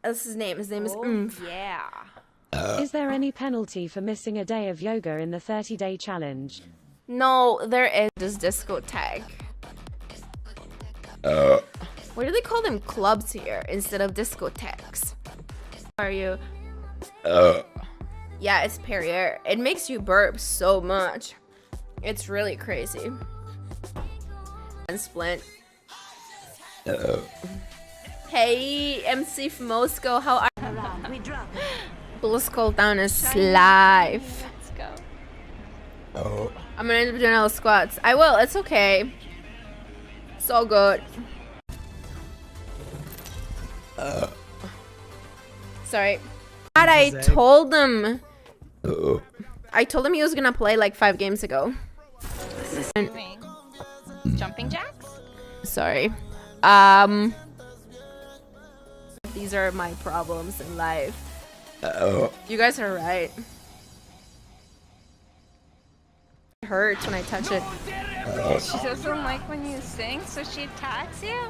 That's his name. His name is Yeah. Is there any penalty for missing a day of yoga in the 30-day challenge? No, there is this disco tag. Why do they call them clubs here instead of discotheques? How are you? Yeah, it's Perrier. It makes you burp so much. It's really crazy. And Splint. Hey, MC from Moscow, how are you? Blue Skull down is live. Let's go. I'm gonna end up doing all the squats. I will, it's okay. It's all good. Sorry. God, I told him. I told him he was gonna play like 5 games ago. Jumping jacks? Sorry. These are my problems in life. You guys are right. It hurts when I touch it. She doesn't like when you sing, so she attacks you?